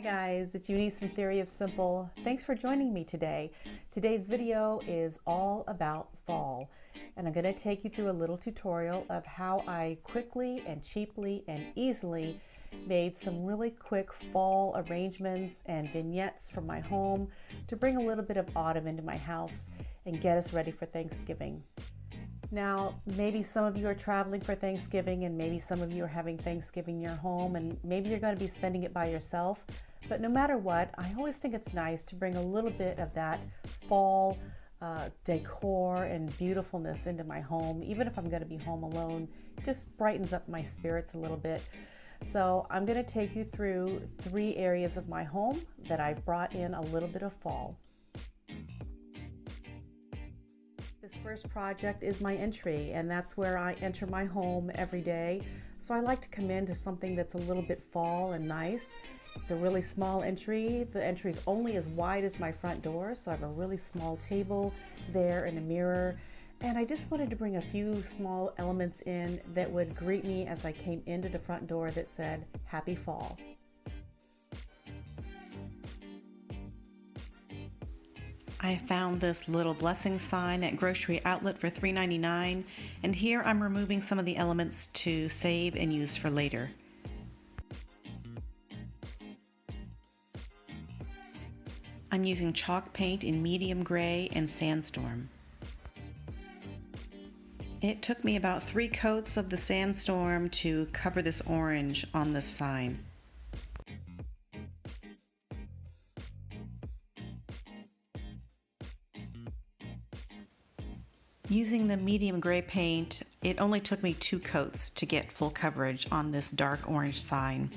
Hi guys, it's Eunice from Theory of Simple. Thanks for joining me today. Today's video is all about fall, and I'm going to take you through a little tutorial of how I quickly and cheaply and easily made some really quick fall arrangements and vignettes for my home to bring a little bit of autumn into my house and get us ready for Thanksgiving. Now, maybe some of you are traveling for Thanksgiving and maybe some of you are having Thanksgiving in your home and maybe you're going to be spending it by yourself. But no matter what, I always think it's nice to bring a little bit of that fall decor and beautifulness into my home. Even if I'm going to be home alone, it just brightens up my spirits a little bit. So I'm going to take you through 3 areas of my home that I've brought in a little bit of fall. This first project is my entry, and that's where I enter my home every day. So I like to come into something that's a little bit fall and nice. It's a really small entry. The entry is only as wide as my front door, so I have a really small table there and a mirror. And I just wanted to bring a few small elements in that would greet me as I came into the front door that said, "Happy Fall." I found this little blessing sign at Grocery Outlet for $3.99, and here I'm removing some of the elements to save and use for later. I'm using chalk paint in medium gray and sandstorm. It took me about 3 coats of the sandstorm to cover this orange on this sign. Using the medium gray paint, it only took me 2 coats to get full coverage on this dark orange sign.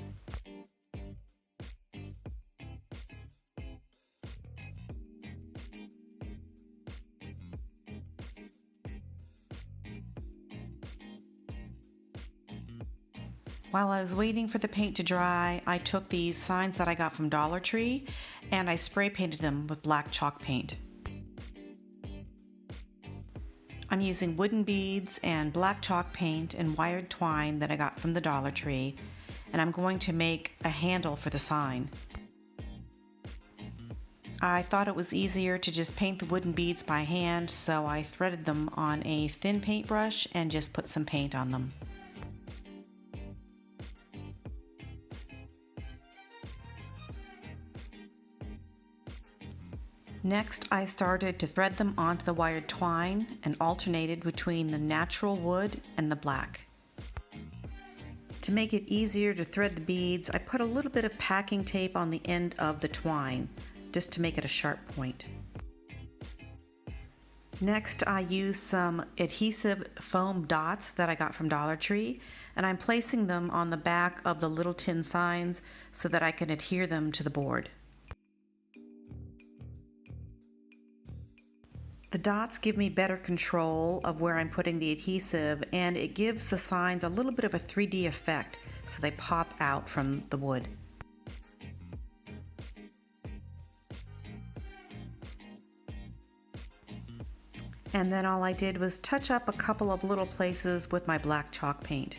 While I was waiting for the paint to dry, I took these signs that I got from Dollar Tree and I spray painted them with black chalk paint. I'm using wooden beads and black chalk paint and wired twine that I got from the Dollar Tree, and I'm going to make a handle for the sign. I thought it was easier to just paint the wooden beads by hand, so I threaded them on a thin paintbrush and just put some paint on them. Next, I started to thread them onto the wired twine and alternated between the natural wood and the black. To make it easier to thread the beads, I put a little bit of packing tape on the end of the twine, just to make it a sharp point. Next, I used some adhesive foam dots that I got from Dollar Tree, and I'm placing them on the back of the little tin signs so that I can adhere them to the board. The dots give me better control of where I'm putting the adhesive, and it gives the signs a little bit of a 3D effect so they pop out from the wood. And then all I did was touch up a couple of little places with my black chalk paint.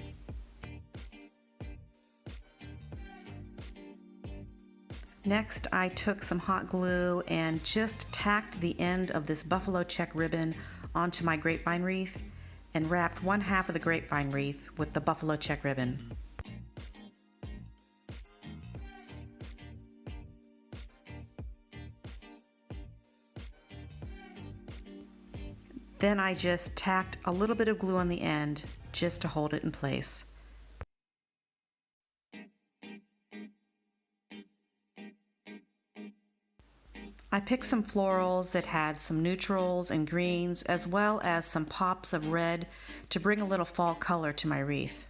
Next, I took some hot glue and just tacked the end of this buffalo check ribbon onto my grapevine wreath and wrapped 1/2 of the grapevine wreath with the buffalo check ribbon. Then I just tacked a little bit of glue on the end just to hold it in place. I picked some florals that had some neutrals and greens as well as some pops of red to bring a little fall color to my wreath.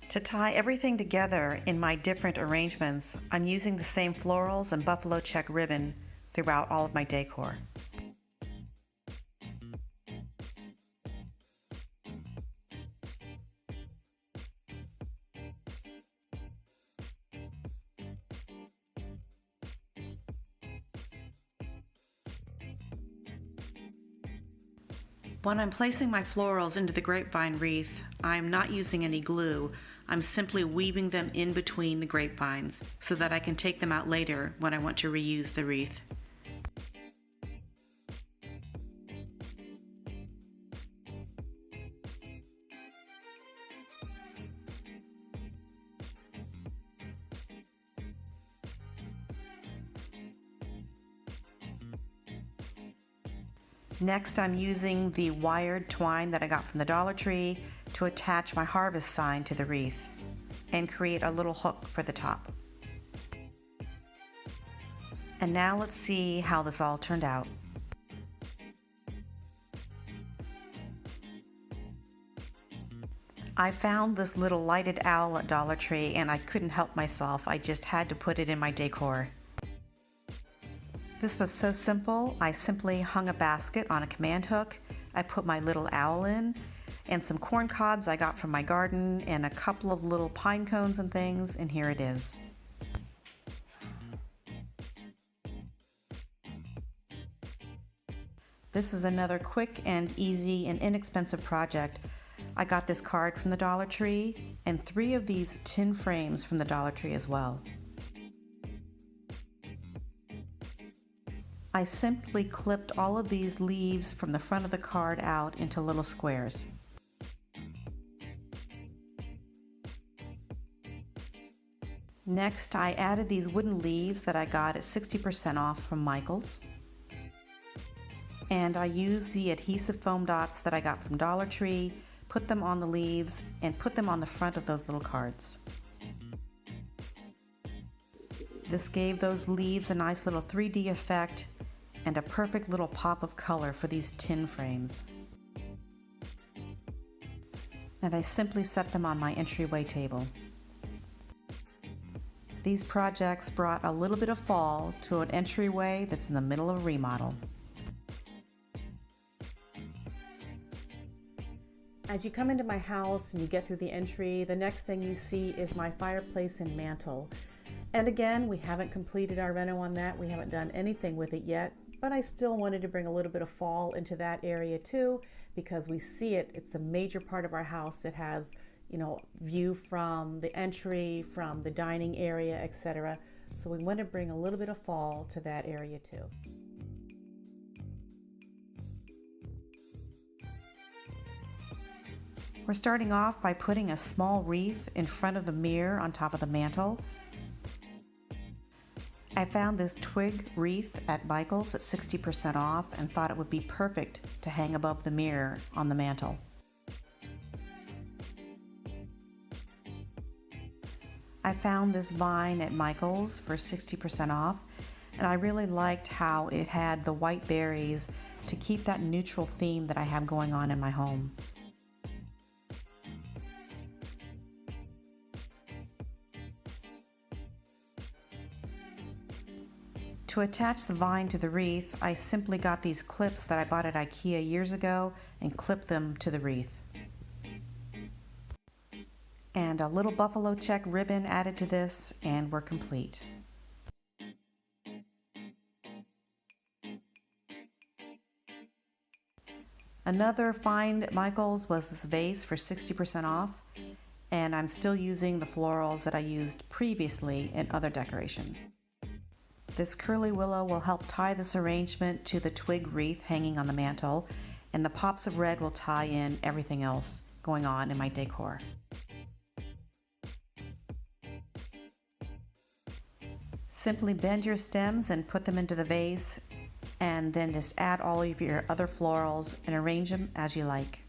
To tie everything together in my different arrangements, I'm using the same florals and buffalo check ribbon throughout all of my decor. When I'm placing my florals into the grapevine wreath, I'm not using any glue. I'm simply weaving them in between the grapevines so that I can take them out later when I want to reuse the wreath. Next, I'm using the wired twine that I got from the Dollar Tree to attach my harvest sign to the wreath and create a little hook for the top. And now let's see how this all turned out. I found this little lighted owl at Dollar Tree and I couldn't help myself. I just had to put it in my decor. This was so simple. I simply hung a basket on a command hook. I put my little owl in and some corn cobs I got from my garden and a couple of little pine cones and things, and here it is. This is another quick and easy and inexpensive project. I got this card from the Dollar Tree and 3 of these tin frames from the Dollar Tree as well. I simply clipped all of these leaves from the front of the card out into little squares. Next, I added these wooden leaves that I got at 60% off from Michael's. And I used the adhesive foam dots that I got from Dollar Tree, put them on the leaves, and put them on the front of those little cards. This gave those leaves a nice little 3D effect and a perfect little pop of color for these tin frames. And I simply set them on my entryway table. These projects brought a little bit of fall to an entryway that's in the middle of a remodel. As you come into my house and you get through the entry, the next thing you see is my fireplace and mantle. And again, we haven't completed our reno on that. We haven't done anything with it yet, but I still wanted to bring a little bit of fall into that area too, because we see it. It's a major part of our house that has, view from the entry, from the dining area, etc. So we want to bring a little bit of fall to that area too. We're starting off by putting a small wreath in front of the mirror on top of the mantle. I found this twig wreath at Michael's at 60% off and thought it would be perfect to hang above the mirror on the mantle. I found this vine at Michael's for 60% off, and I really liked how it had the white berries to keep that neutral theme that I have going on in my home. To attach the vine to the wreath, I simply got these clips that I bought at IKEA years ago and clipped them to the wreath. And a little buffalo check ribbon added to this, and we're complete. Another find at Michael's was this vase for 60% off, and I'm still using the florals that I used previously in other decoration. This curly willow will help tie this arrangement to the twig wreath hanging on the mantle, and the pops of red will tie in everything else going on in my decor. Simply bend your stems and put them into the vase, and then just add all of your other florals and arrange them as you like.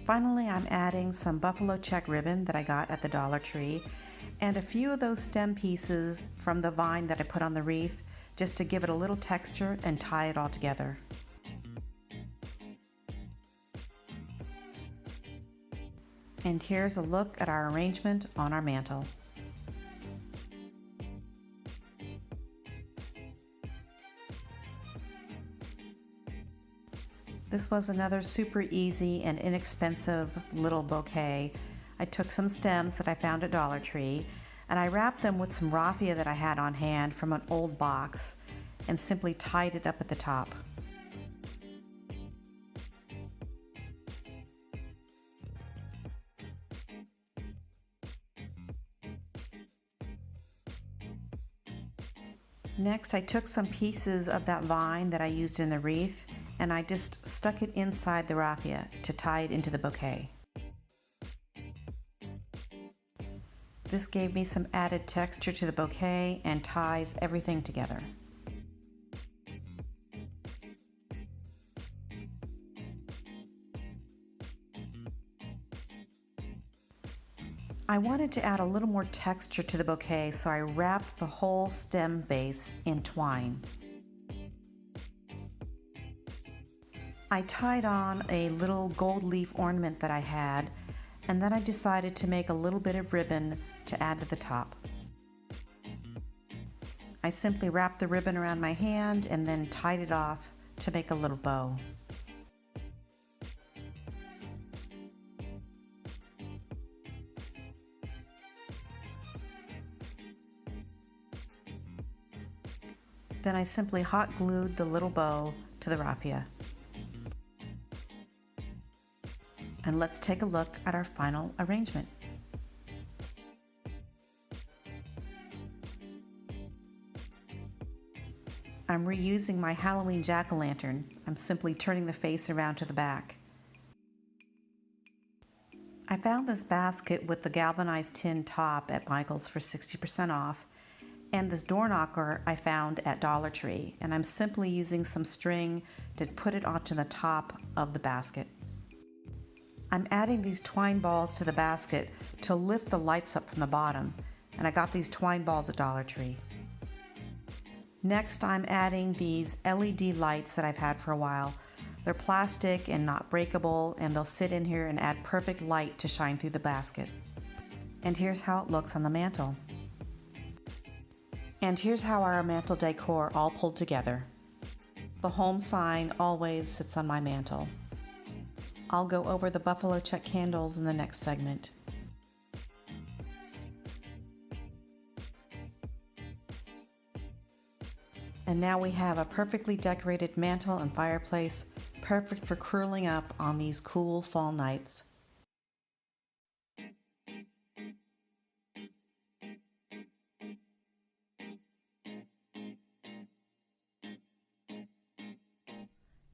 Finally, I'm adding some buffalo check ribbon that I got at the Dollar Tree and a few of those stem pieces from the vine that I put on the wreath just to give it a little texture and tie it all together. And here's a look at our arrangement on our mantle. This was another super easy and inexpensive little bouquet. I took some stems that I found at Dollar Tree and I wrapped them with some raffia that I had on hand from an old box and simply tied it up at the top. Next, I took some pieces of that vine that I used in the wreath and I just stuck it inside the raffia to tie it into the bouquet. This gave me some added texture to the bouquet and ties everything together. I wanted to add a little more texture to the bouquet, so I wrapped the whole stem base in twine. I tied on a little gold leaf ornament that I had, and then I decided to make a little bit of ribbon to add to the top. I simply wrapped the ribbon around my hand and then tied it off to make a little bow. Then I simply hot glued the little bow to the raffia. And let's take a look at our final arrangement. I'm reusing my Halloween jack-o'-lantern. I'm simply turning the face around to the back. I found this basket with the galvanized tin top at Michael's for 60% off. And this door knocker I found at Dollar Tree, and I'm simply using some string to put it onto the top of the basket. I'm adding these twine balls to the basket to lift the lights up from the bottom, and I got these twine balls at Dollar Tree. Next, I'm adding these LED lights that I've had for a while. They're plastic and not breakable, and they'll sit in here and add perfect light to shine through the basket. And here's how it looks on the mantle. And here's how our mantle decor all pulled together. The home sign always sits on my mantle. I'll go over the buffalo check candles in the next segment. And now we have a perfectly decorated mantle and fireplace, perfect for curling up on these cool fall nights.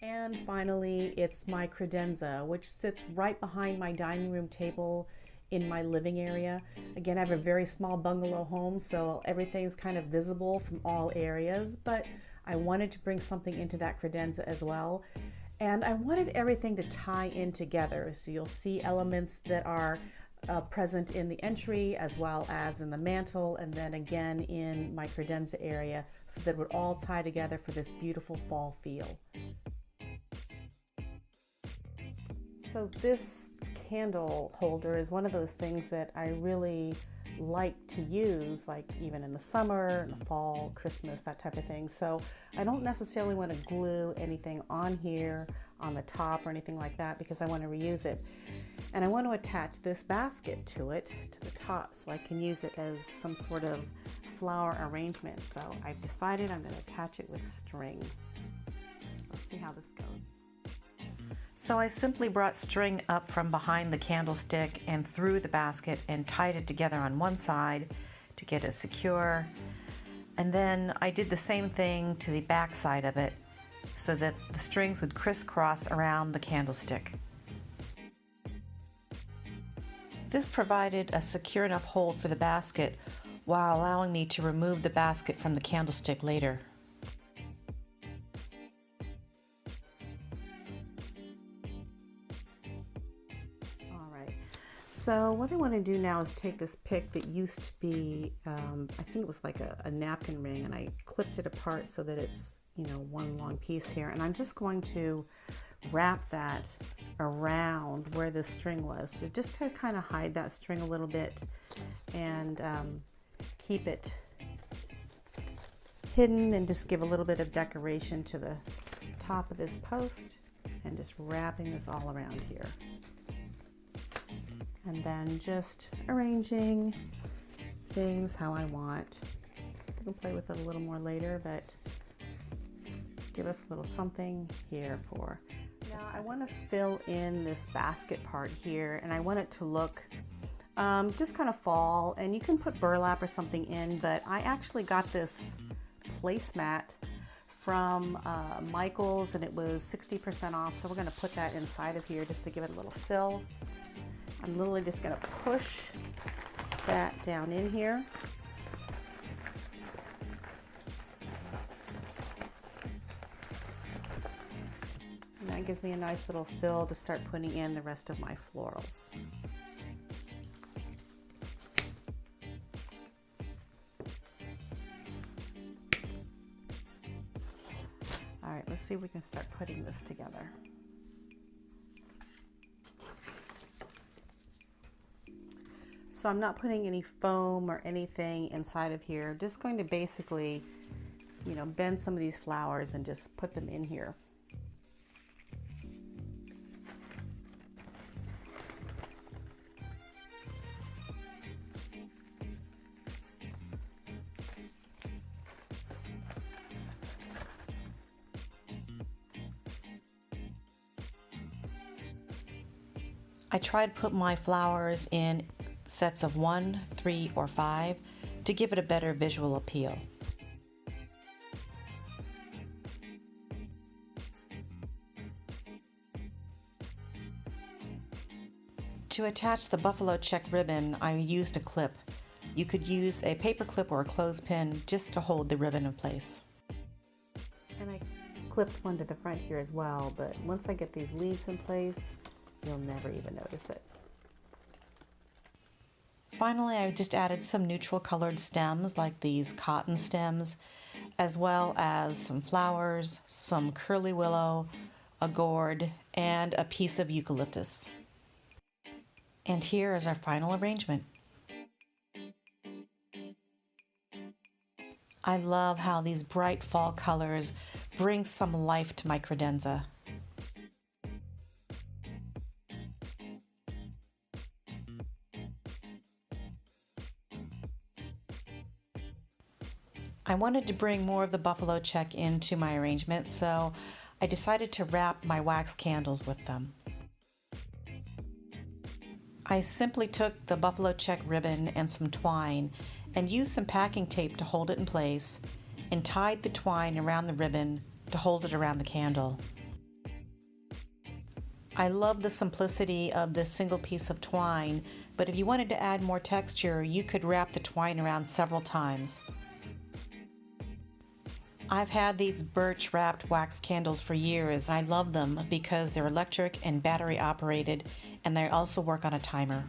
And finally, it's my credenza, which sits right behind my dining room table in my living area. Again, I have a very small bungalow home, so everything's kind of visible from all areas, but I wanted to bring something into that credenza as well. And I wanted everything to tie in together, so you'll see elements that are present in the entry as well as in the mantle, and then again in my credenza area, so that it would all tie together for this beautiful fall feel. So this candle holder is one of those things that I really like to use, like even in the summer, in the fall, Christmas, that type of thing. So I don't necessarily want to glue anything on here on the top or anything like that, because I want to reuse it. And I want to attach this basket to it, to the top, so I can use it as some sort of flower arrangement. So I've decided I'm going to attach it with string. Let's see how this goes. So I simply brought string up from behind the candlestick and through the basket and tied it together on one side to get it secure. And then I did the same thing to the back side of it so that the strings would crisscross around the candlestick. This provided a secure enough hold for the basket while allowing me to remove the basket from the candlestick later. So what I want to do now is take this pick that used to be, I think it was like a napkin ring, and I clipped it apart so that it's, one long piece here. And I'm just going to wrap that around where the string was. So just to kind of hide that string a little bit and keep it hidden and just give a little bit of decoration to the top of this post. and just wrapping this all around here. And then just arranging things how I want. I can play with it a little more later, but give us a little something here for. Now I want to fill in this basket part here, and I want it to look just kind of fall, and you can put burlap or something in, but I actually got this placemat from Michael's, and it was 60% off, so we're going to put that inside of here just to give it a little fill. I'm literally just going to push that down in here. And that gives me a nice little fill to start putting in the rest of my florals. All right, let's see if we can start putting this together. So I'm not putting any foam or anything inside of here. Just going to basically, you know, bend some of these flowers and just put them in here. I try to put my flowers in sets of 1, 3, or 5 to give it a better visual appeal. To attach the buffalo check ribbon, I used a clip. You could use a paper clip or a clothespin just to hold the ribbon in place. And I clipped one to the front here as well, but once I get these leaves in place, you'll never even notice it. Finally, I just added some neutral colored stems like these cotton stems, as well as some flowers, some curly willow, a gourd, and a piece of eucalyptus. And here is our final arrangement. I love how these bright fall colors bring some life to my credenza. I wanted to bring more of the buffalo check into my arrangement, so I decided to wrap my wax candles with them. I simply took the buffalo check ribbon and some twine and used some packing tape to hold it in place and tied the twine around the ribbon to hold it around the candle. I love the simplicity of this single piece of twine, but if you wanted to add more texture, you could wrap the twine around several times. I've had these birch wrapped wax candles for years, and I love them because they're electric and battery operated, and they also work on a timer.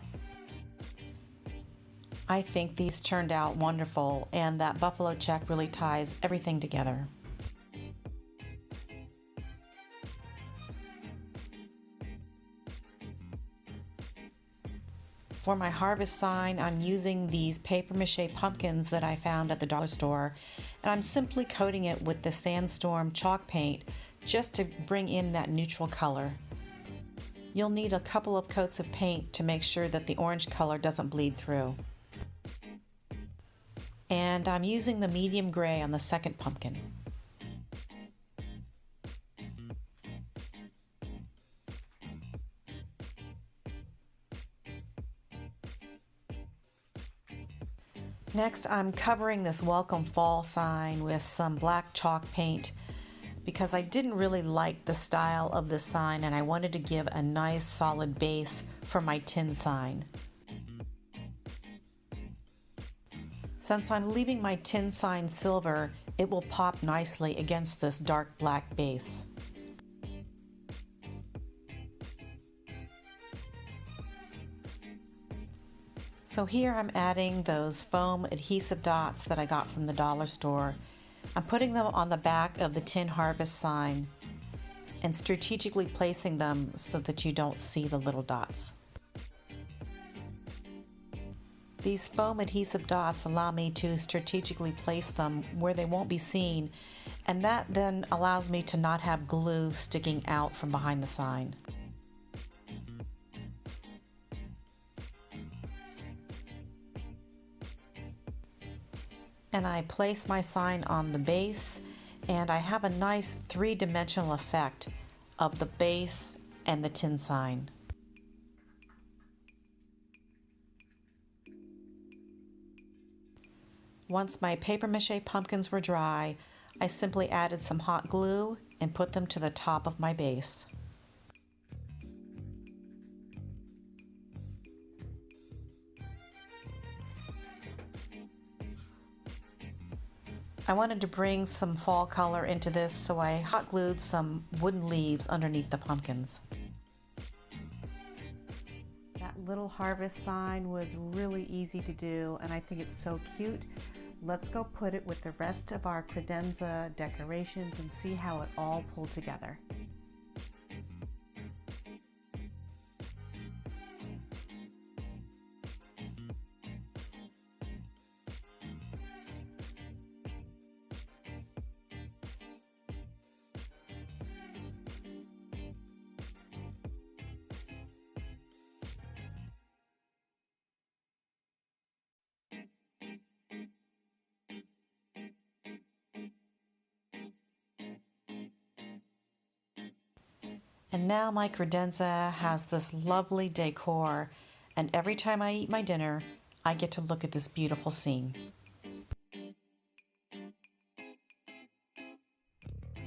I think these turned out wonderful, and that buffalo check really ties everything together. For my harvest sign, I'm using these paper mache pumpkins that I found at the dollar store, and I'm simply coating it with the Sandstorm chalk paint just to bring in that neutral color. You'll need a couple of coats of paint to make sure that the orange color doesn't bleed through. And I'm using the medium gray on the second pumpkin. Next, I'm covering this welcome fall sign with some black chalk paint because I didn't really like the style of this sign and I wanted to give a nice solid base for my tin sign. Since I'm leaving my tin sign silver, it will pop nicely against this dark black base. So here I'm adding those foam adhesive dots that I got from the dollar store. I'm putting them on the back of the tin harvest sign and strategically placing them so that you don't see the little dots. These foam adhesive dots allow me to strategically place them where they won't be seen, and that then allows me to not have glue sticking out from behind the sign. And I place my sign on the base, and I have a nice three-dimensional effect of the base and the tin sign. Once my papier-mâché pumpkins were dry, I simply added some hot glue and put them to the top of my base. I wanted to bring some fall color into this, so I hot glued some wooden leaves underneath the pumpkins. That little harvest sign was really easy to do, and I think it's so cute. Let's go put it with the rest of our credenza decorations and see how it all pulled together. And now my credenza has this lovely decor, and every time I eat my dinner, I get to look at this beautiful scene.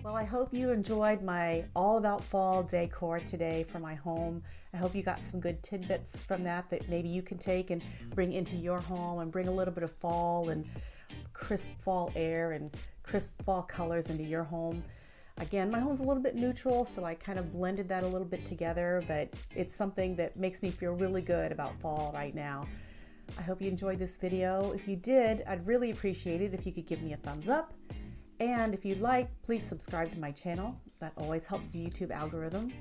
Well, I hope you enjoyed my all about fall decor today for my home. I hope you got some good tidbits from that maybe you can take and bring into your home and bring a little bit of fall and crisp fall air and crisp fall colors into your home. Again, my home's a little bit neutral, so I kind of blended that a little bit together, but it's something that makes me feel really good about fall right now. I hope you enjoyed this video. If you did, I'd really appreciate it if you could give me a thumbs up. And if you'd like, please subscribe to my channel. That always helps the YouTube algorithm.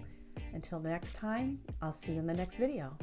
Until next time, I'll see you in the next video.